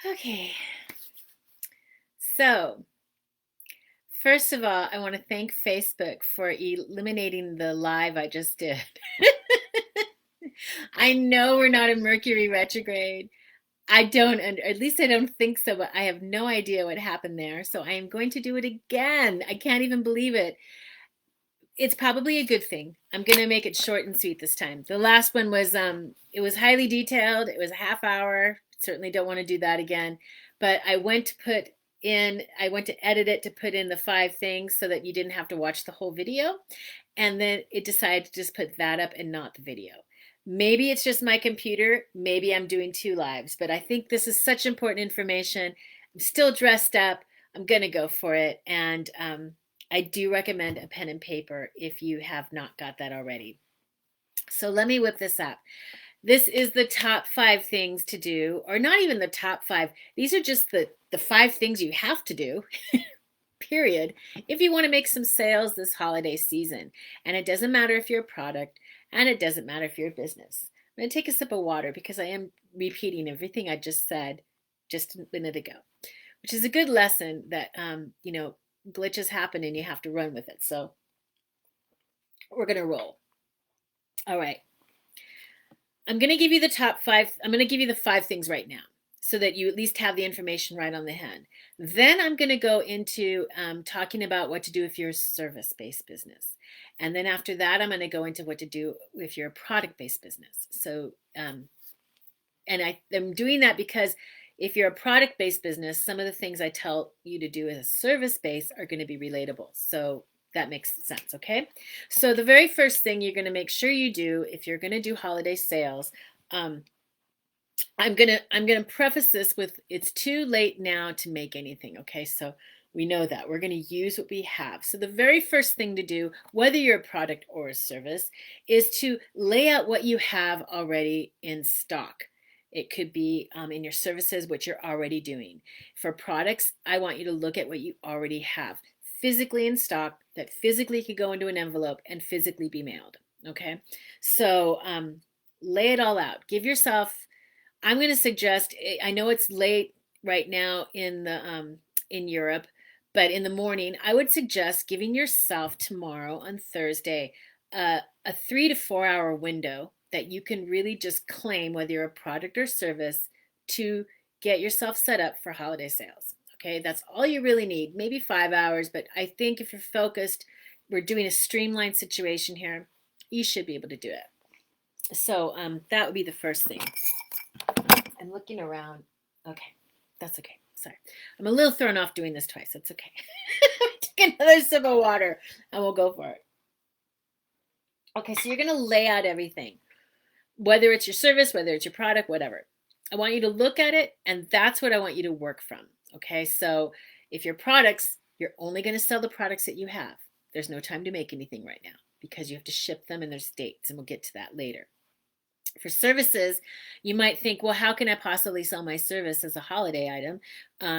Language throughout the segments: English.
Okay, so first of all, I want to thank Facebook for eliminating the live I just did. I know we're not in Mercury retrograde. I don't, at least I don't think so, but I have no idea what happened there. So I am going to do it again. I can't even believe it. It's probably a good thing. I'm going to make it short and sweet this time. The last one was it was highly detailed. It was a half hour. Certainly don't want to do that again. But I went to edit it to put in the 5 things so that you didn't have to watch the whole video. And then it decided to just put that up and not the video. Maybe it's just my computer. Maybe I'm doing 2 lives, but I think this is such important information. I'm still dressed up. I'm going to go for it. And I do recommend a pen and paper if you have not got that already. So let me whip this up. This is the top 5 things to do, or not even the top 5. These are just the 5 things you have to do, period, if you want to make some sales this holiday season. And it doesn't matter if you're a product, and it doesn't matter if you're a business. I'm going to take a sip of water because I am repeating everything I just said just a minute ago, which is a good lesson that, glitches happen and you have to run with it. So we're going to roll. All right. I'm going to give you the top 5. I'm going to give you the 5 things right now so that you at least have the information right on the hand. Then I'm going to go into talking about what to do if you're a service-based business. And then after that, I'm going to go into what to do if you're a product-based business. So, and I'm doing that because if you're a product-based business, some of the things I tell you to do as a service-based are going to be relatable. So that makes sense, okay? So the very first thing you're going to make sure you do if you're going to do holiday sales, I'm gonna preface this with it's too late now to make anything, okay? So we know that we're going to use what we have. So the very first thing to do, whether you're a product or a service, is to lay out what you have already in stock. It could be in your services, what you're already doing. For products, I want you to look at what you already have physically in stock that physically could go into an envelope and physically be mailed. Okay, so lay it all out. Give yourself. I'm going to suggest. I know it's late right now in Europe, but in the morning, I would suggest giving yourself tomorrow on Thursday a 3 to 4 hour window that you can really just claim, whether you're a product or service, to get yourself set up for holiday sales. Okay, that's all you really need. Maybe 5 hours, but I think if you're focused, we're doing a streamlined situation here, you should be able to do it. So that would be the first thing. I'm looking around. Okay, that's okay. Sorry. I'm a little thrown off doing this twice. That's okay. Take another sip of water and we'll go for it. Okay, so you're going to lay out everything, whether it's your service, whether it's your product, whatever. I want you to look at it, and that's what I want you to work from. Okay, so if your products, you're only going to sell the products that you have. There's no time to make anything right now because you have to ship them and there's dates, and we'll get to that later. For services, you might think, well, how can I possibly sell my service as a holiday item?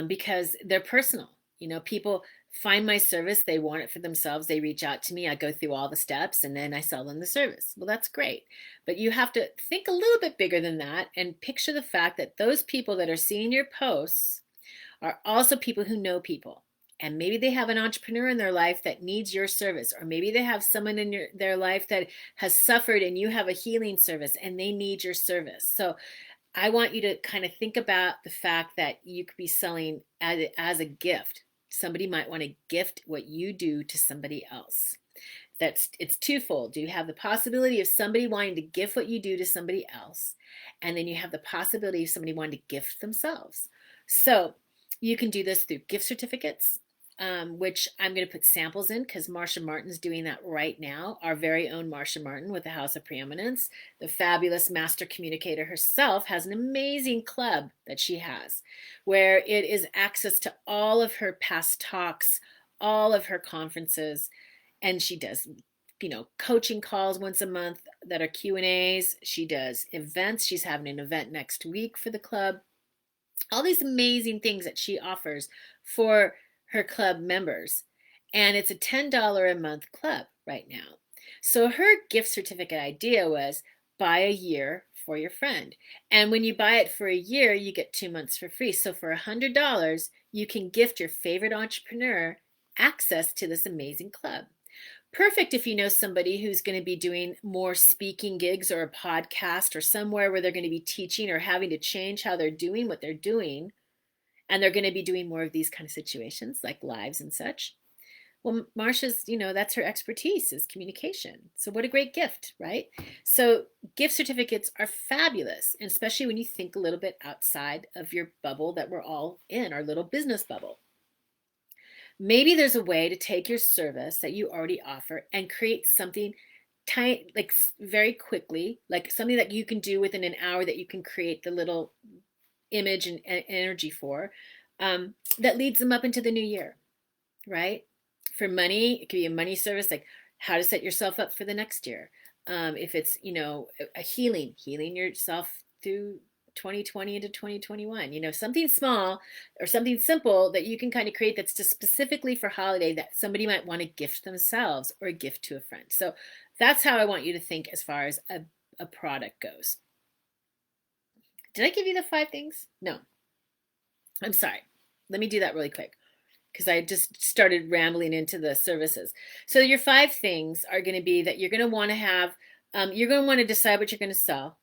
Because they're personal. You know, people find my service, they want it for themselves, they reach out to me, I go through all the steps, and then I sell them the service. Well, that's great. But you have to think a little bit bigger than that and picture the fact that those people that are seeing your posts are also people who know people. And maybe they have an entrepreneur in their life that needs your service, or maybe they have someone in their life that has suffered and you have a healing service and they need your service. So I want you to kind of think about the fact that you could be selling as a gift. Somebody might want to gift what you do to somebody else. It's twofold. You have the possibility of somebody wanting to gift what you do to somebody else, and then you have the possibility of somebody wanting to gift themselves. So you can do this through gift certificates, which I'm going to put samples in because Marsha Martin's doing that right now. Our very own Marsha Martin with the House of Preeminence, the fabulous master communicator herself, has an amazing club that she has where it is access to all of her past talks, all of her conferences, and she does coaching calls once a month that are Q&As. She does events. She's having an event next week for the club. All these amazing things that she offers for her club members. And it's a $10 a month club right now. So her gift certificate idea was buy a year for your friend. And when you buy it for a year, you get 2 months for free. So for $100, you can gift your favorite entrepreneur access to this amazing club. Perfect if you know somebody who's going to be doing more speaking gigs or a podcast or somewhere where they're going to be teaching or having to change how they're doing what they're doing. And they're going to be doing more of these kind of situations like lives and such. Well, Marsha's, that's her expertise is communication. So what a great gift, right? So gift certificates are fabulous, and especially when you think a little bit outside of your bubble that we're all in, our little business bubble. Maybe there's a way to take your service that you already offer and create something tiny, like very quickly, like something that you can do within an hour that you can create the little image and energy for, that leads them up into the new year, right? For money, it could be a money service, like how to set yourself up for the next year. If it's, a healing yourself through 2020 into 2021, something small or something simple that you can kind of create that's just specifically for holiday that somebody might want to gift themselves or gift to a friend. So that's how I want you to think as far as a product goes. Did I give you the 5 things? No. I'm sorry. Let me do that really quick because I just started rambling into the services. So your 5 things are going to be that you're going to want to have, you're going to want to decide what you're going to sell,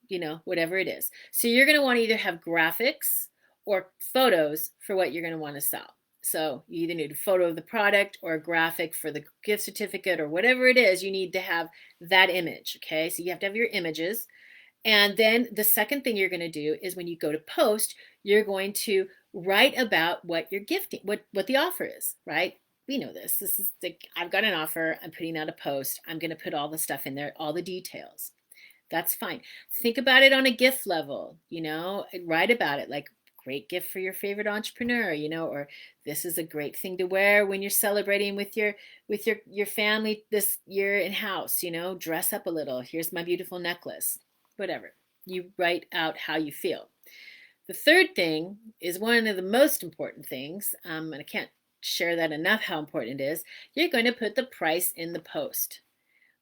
whatever it is. So you're going to want to either have graphics or photos for what you're going to want to sell. So you either need a photo of the product or a graphic for the gift certificate or whatever it is, you need to have that image, okay? So you have to have your images. And then the second thing you're going to do is when you go to post, you're going to write about what you're gifting, what the offer is, right? We know this. This is I've got an offer. I'm putting out a post. I'm going to put all the stuff in there, all the details. That's fine. Think about it on a gift level, write about it like great gift for your favorite entrepreneur, or this is a great thing to wear when you're celebrating with your family this year in house, dress up a little. Here's my beautiful necklace. Whatever. You write out how you feel. The third thing is one of the most important things, and I can't share that enough how important it is. You're going to put the price in the post.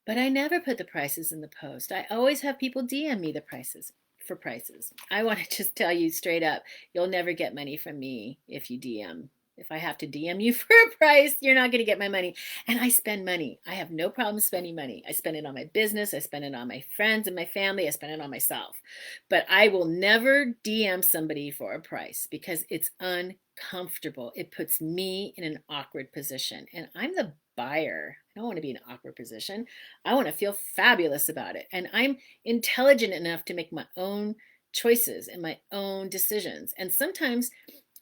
But I never put the prices in the post. I always have people DM me the prices for prices. I want to just tell you straight up, you'll never get money from me if you DM. If I have to DM you for a price, you're not going to get my money. And I spend money. I have no problem spending money. I spend it on my business. I spend it on my friends and my family. I spend it on myself. But I will never DM somebody for a price because it's uncomfortable. It puts me in an awkward position. And I'm the buyer. I don't want to be in an awkward position. I want to feel fabulous about it. And I'm intelligent enough to make my own choices and my own decisions. And sometimes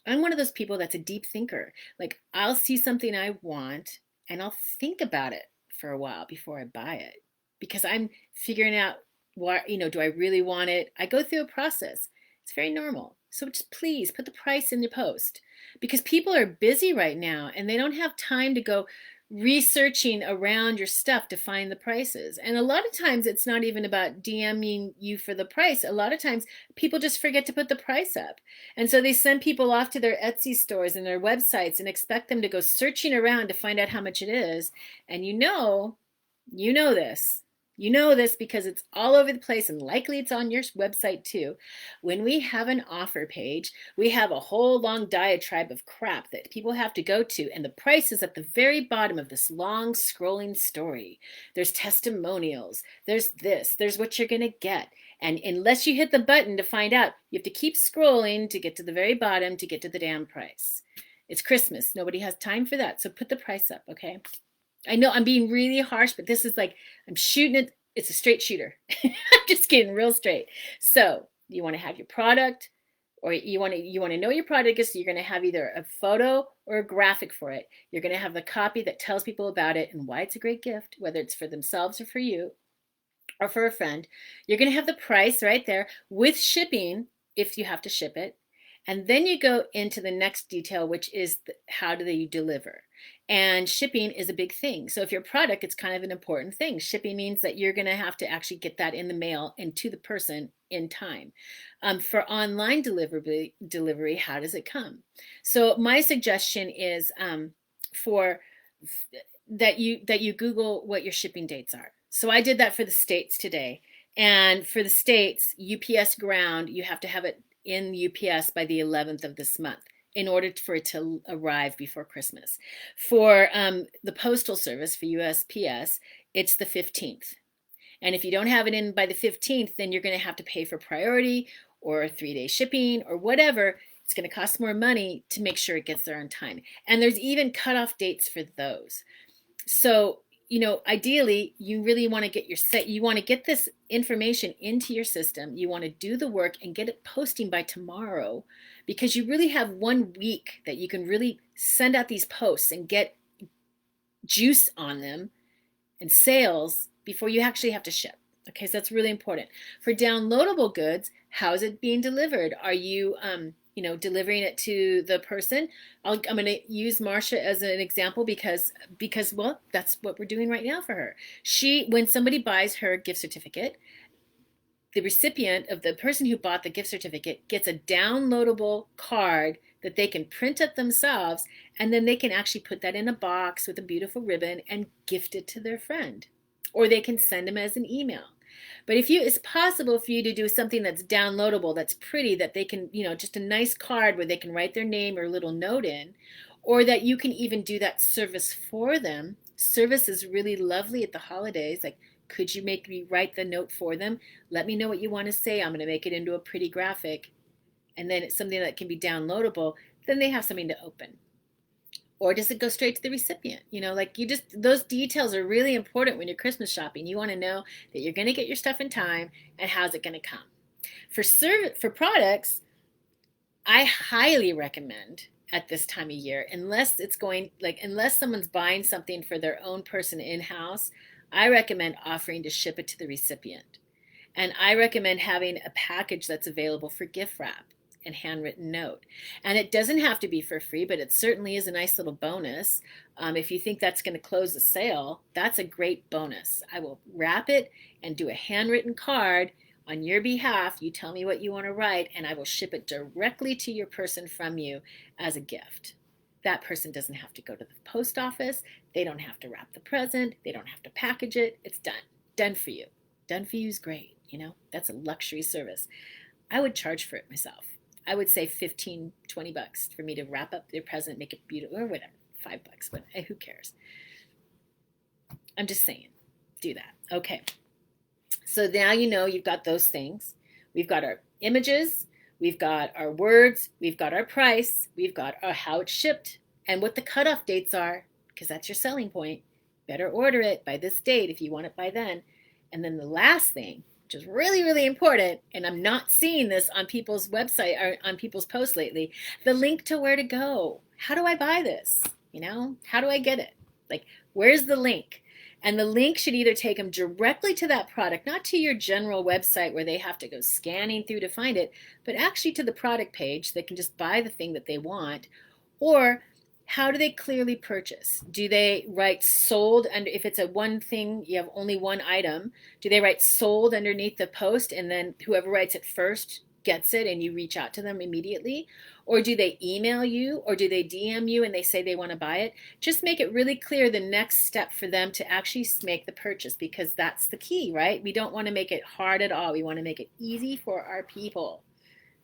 I'm one of those people that's a deep thinker. Like I'll see something I want and I'll think about it for a while before I buy it because I'm figuring out what, do I really want it? I go through a process. It's very normal. So just please put the price in your post because people are busy right now and they don't have time to go researching around your stuff to find the prices. And a lot of times it's not even about DMing you for the price. A lot of times people just forget to put the price up. And so they send people off to their Etsy stores and their websites and expect them to go searching around to find out how much it is. And you know this. You know this because it's all over the place and likely it's on your website too. When we have an offer page, we have a whole long diatribe of crap that people have to go to, and the price is at the very bottom of this long scrolling story. There's testimonials, there's this, there's what you're going to get. And unless you hit the button to find out, you have to keep scrolling to get to the very bottom to get to the damn price. It's Christmas. Nobody has time for that. So put the price up, okay? I know I'm being really harsh, but this is like, I'm shooting it. It's a straight shooter. I'm just getting real straight. So you want to have your product or you want to know your product is, so you're going to have either a photo or a graphic for it. You're going to have the copy that tells people about it and why it's a great gift, whether it's for themselves or for you or for a friend. You're going to have the price right there with shipping if you have to ship it. And then you go into the next detail, which is how do you deliver? And shipping is a big thing. So if your product, it's kind of an important thing. Shipping means that you're going to have to actually get that in the mail and to the person in time. For online delivery, how does it come? So my suggestion is that you Google what your shipping dates are. So I did that for the States today. And for the States, UPS ground, you have to have it in UPS by the 11th of this month in order for it to arrive before Christmas. For the Postal Service, for USPS, it's the 15th. And if you don't have it in by the 15th, then you're going to have to pay for priority or 3-day shipping or whatever. It's going to cost more money to make sure it gets there on time. And there's even cutoff dates for those. So, ideally, you really want to get you want to get this information into your system. You want to do the work and get it posting by tomorrow, because you really have 1 week that you can really send out these posts and get juice on them and sales before you actually have to ship. Okay, so that's really important. For downloadable goods, how's it being delivered? Are you, delivering it to the person? I'm going to use Marcia as an example because well, that's what we're doing right now for her. When somebody buys her gift certificate, the recipient of the person who bought the gift certificate gets a downloadable card that they can print up themselves, and then they can actually put that in a box with a beautiful ribbon and gift it to their friend, or they can send them as an email. But it's possible for you to do something that's downloadable, that's pretty, that they can, just a nice card where they can write their name or a little note in, or that you can even do that service for them. Service is really lovely at the holidays. Like, could you make me write the note for them? Let me know what you want to say. I'm going to make it into a pretty graphic. And then it's something that can be downloadable. Then they have something to open. Or does it go straight to the recipient? Those details are really important when you're Christmas shopping. You want to know that you're going to get your stuff in time, and how's it going to come. For products, I highly recommend at this time of year, unless someone's buying something for their own person in-house, I recommend offering to ship it to the recipient. And I recommend having a package that's available for gift wrap and handwritten note. And it doesn't have to be for free, but it certainly is a nice little bonus. If you think that's going to close the sale, that's a great bonus. I will wrap it and do a handwritten card on your behalf. You tell me what you want to write, and I will ship it directly to your person from you as a gift. That person doesn't have to go to the post office. They don't have to wrap the present. They don't have to package it. It's done. Done for you. Done for you is great. That's a luxury service. I would charge for it myself. I would say $15, $20 for me to wrap up their present, make it beautiful, or whatever, $5, but who cares? I'm just saying, do that. Okay. So now you've got those things. We've got our images, we've got our words, we've got our price, we've got how it's shipped, and what the cutoff dates are, because that's your selling point. Better order it by this date if you want it by then. And then the last thing, which is really, really important, and I'm not seeing this on people's website or on people's posts lately, the link to where to go. How do I buy this? How do I get it? Like, where's the link? And the link should either take them directly to that product, not to your general website where they have to go scanning through to find it, but actually to the product page. They can just buy the thing that they want. Or how do they clearly purchase? Do they write sold under, if it's a one thing, you have only one item, do they write sold underneath the post, and then whoever writes it first gets it and you reach out to them immediately? Or do they email you, or do they DM you and they say they want to buy it? Just make it really clear the next step for them to actually make the purchase, because that's the key, right? We don't want to make it hard at all. We want to make it easy for our people.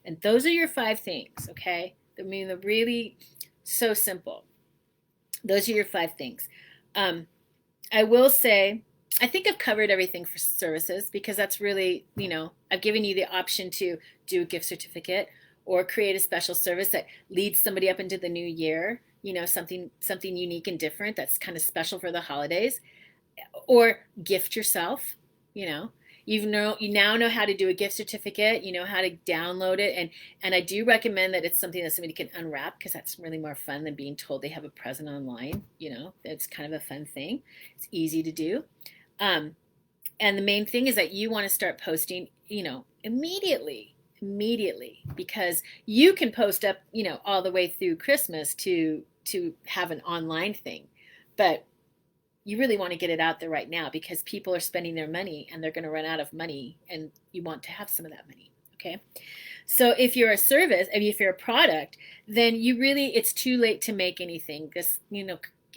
And those are your 5 things, okay? I mean, they're really so simple. Those are your 5 things. I will say, I think I've covered everything for services, because that's really, I've given you the option to do a gift certificate or create a special service that leads somebody up into the new year, something unique and different that's kind of special for the holidays, or gift yourself, you now know how to do a gift certificate, you know how to download it, and I do recommend that it's something that somebody can unwrap, because that's really more fun than being told they have a present online. It's kind of a fun thing. It's easy to do. And the main thing is that you want to start posting, immediately, because you can post up, all the way through Christmas to have an online thing, but you really want to get it out there right now, because people are spending their money and they're going to run out of money, and you want to have some of that money. Okay. So if you're a service, if you're a product, then it's too late to make anything. This,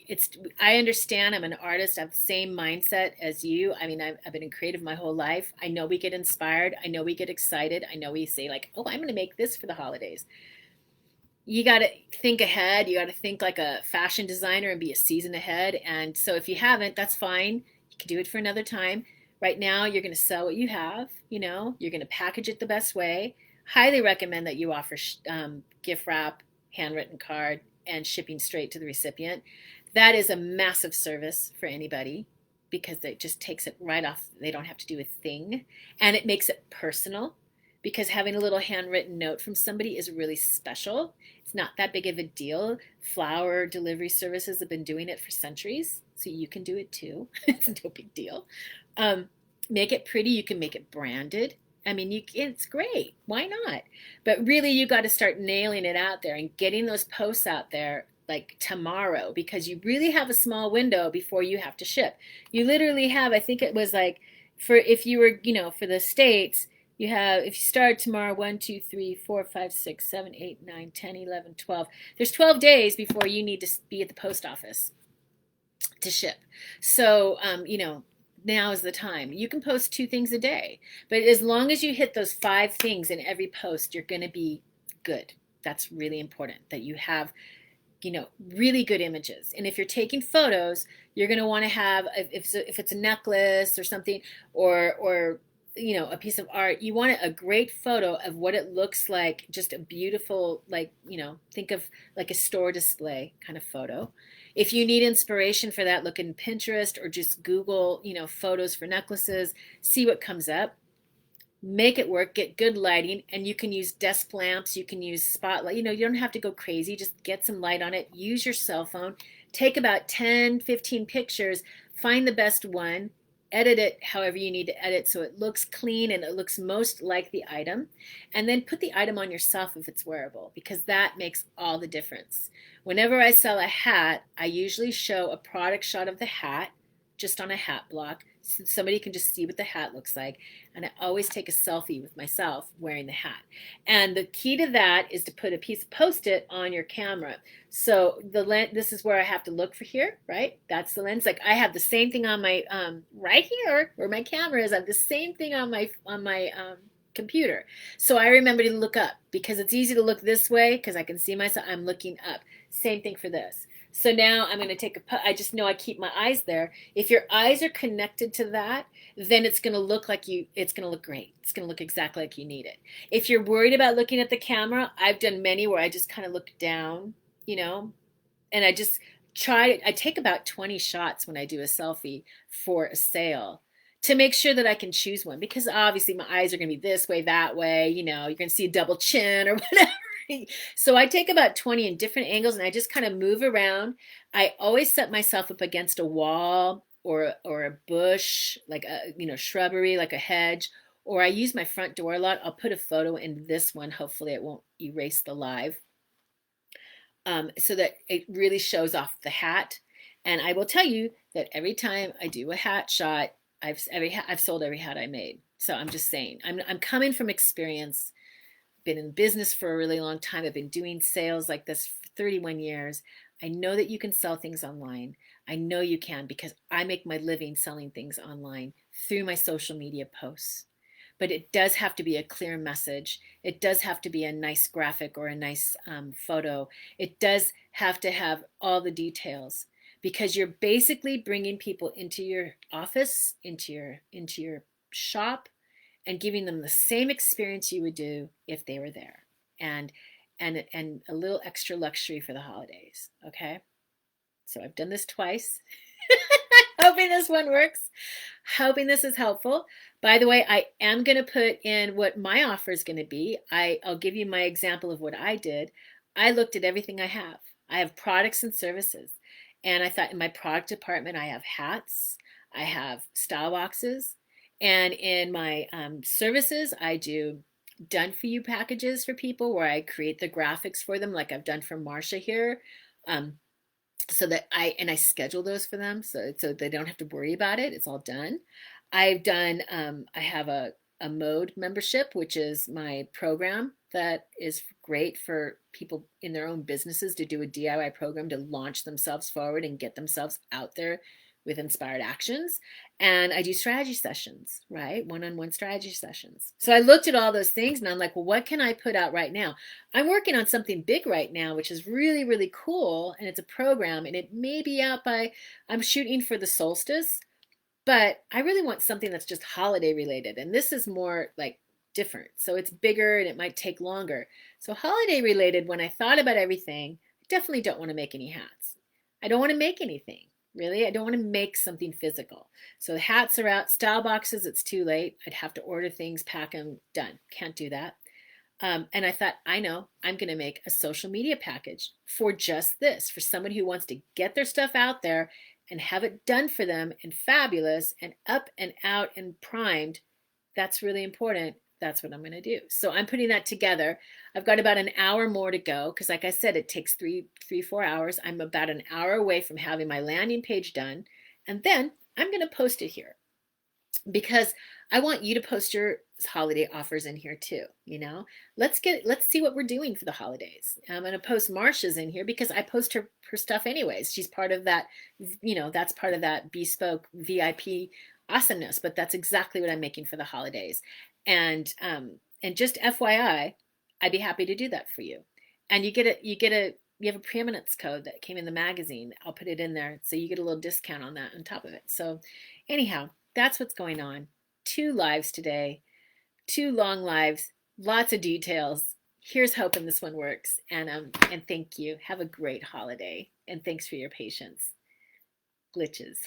it's, I understand. I'm an artist. I have the same mindset as you. I mean, I've been in creative my whole life. I know we get inspired. I know we get excited. I know we say like, oh, I'm going to make this for the holidays. You got to think ahead. You got to think like a fashion designer and be a season ahead. And so if you haven't, that's fine. You can do it for another time. Right now, you're going to sell what you have. You're going to package it the best way. Highly recommend that you offer gift wrap, handwritten card, and shipping straight to the recipient. That is a massive service for anybody because it just takes it right off. They don't have to do a thing. And it makes it personal because having a little handwritten note from somebody is really special. It's not that big of a deal. Flower delivery services have been doing it for centuries, so you can do it too. It's no big deal. Um, Make it pretty. You can make it branded. I mean, it's great. Why not? But really, you got to start nailing it out there and getting those posts out there like tomorrow because you really have a small window before you have to ship. You literally have, I think it was like, for if you were, for the States, you have, if you start tomorrow, 1, 2, 3, 4, 5, 6, 7, 8, 9, 10, 11, 12. There's 12 days before you need to be at the post office to ship. So, now is the time. You can post 2 things a day, but as long as you hit those 5 things in every post, you're going to be good. That's really important that you have, really good images. And if you're taking photos, you're going to want to have, if it's a necklace or something, or a piece of art, you want a great photo of what it looks like, just a beautiful, like, think of like a store display kind of photo. If you need inspiration for that, look in Pinterest or just Google, photos for necklaces, see what comes up. Make it work, get good lighting, and you can use desk lamps, you can use spotlight. You don't have to go crazy, just get some light on it. Use your cell phone, take about 10, 15 pictures, find the best one, edit it however you need to edit so it looks clean and it looks most like the item, and then put the item on yourself if it's wearable, because that makes all the difference. Whenever I sell a hat, I usually show a product shot of the hat just on a hat block so somebody can just see what the hat looks like. And I always take a selfie with myself wearing the hat. And the key to that is to put a piece of Post-it on your camera. So the lens, this is where I have to look for here, right? That's the lens. Like I have the same thing on my right here where my camera is. I have the same thing on my computer. So I remember to look up because it's easy to look this way because I can see myself. I'm looking up. Same thing for this. So now I'm going to take I just know I keep my eyes there. If your eyes are connected to that, then it's going to look like it's going to look great. It's going to look exactly like you need it. If you're worried about looking at the camera, I've done many where I just kind of look down, and I take about 20 shots when I do a selfie for a sale to make sure that I can choose one because obviously my eyes are going to be this way, that way, you're going to see a double chin or whatever. So I take about 20 in different angles and I just kind of move around. I always set myself up against a wall or a bush, like a shrubbery, like a hedge, or I use my front door a lot. I'll put a photo in this one. Hopefully it won't erase the live, so that it really shows off the hat. And I will tell you that every time I do a hat shot, I've sold every hat I made. So I'm just saying, I'm coming from experience. Been in business for a really long time. I've been doing sales like this for 31 years. I know that you can sell things online. I know you can because I make my living selling things online through my social media posts. But it does have to be a clear message. It does have to be a nice graphic or a nice photo. It does have to have all the details because you're basically bringing people into your office, into your shop, and giving them the same experience you would do if they were there, and a little extra luxury for the holidays. Okay, so I've done this twice. Hoping this one works, hoping this is helpful. By the way, I am going to put in what my offer is going to be. I'll give you my example of what I did. I looked at everything I have. I have products and services, and I thought in my product department I have hats, I have style boxes, and in my services, I do done for you packages for people where I create the graphics for them, like I've done for Marsha here, so that I schedule those for them, so they don't have to worry about it. It's all done. I've done. I have a a mode membership, which is my program that is great for people in their own businesses to do a DIY program to launch themselves forward and get themselves out there with inspired actions. And I do strategy sessions, right? One-on-one strategy sessions. So I looked at all those things and I'm like, well, what can I put out right now? I'm working on something big right now, which is really, really cool. And it's a program and it may be out by, I'm shooting for the solstice, but I really want something that's just holiday related. And this is more like different. So it's bigger and it might take longer. So holiday related, when I thought about everything, I definitely don't want to make any hats. I don't want to make anything. Really, I don't want to make something physical. So the hats are out. Style boxes, it's too late. I'd have to order things, pack them, done. Can't do that. And I thought, I know, I'm going to make a social media package for just this, for someone who wants to get their stuff out there and have it done for them and fabulous and up and out and primed. That's really important. That's what I'm going to do. So I'm putting that together. I've got about an hour more to go because, like I said, it takes 4 hours. I'm about an hour away from having my landing page done. And then I'm going to post it here because I want you to post your holiday offers in here too. Let's see what we're doing for the holidays. I'm going to post Marsha's in here because I post her stuff anyways. She's part of that, that's part of that bespoke VIP awesomeness, but that's exactly what I'm making for the holidays. And just FYI, I'd be happy to do that for you. And you have a preeminence code that came in the magazine. I'll put it in there. So you get a little discount on that on top of it. So anyhow, that's what's going on. 2 lives today, 2 long lives, lots of details. Here's hoping this one works. And thank you. Have a great holiday. And thanks for your patience. Glitches.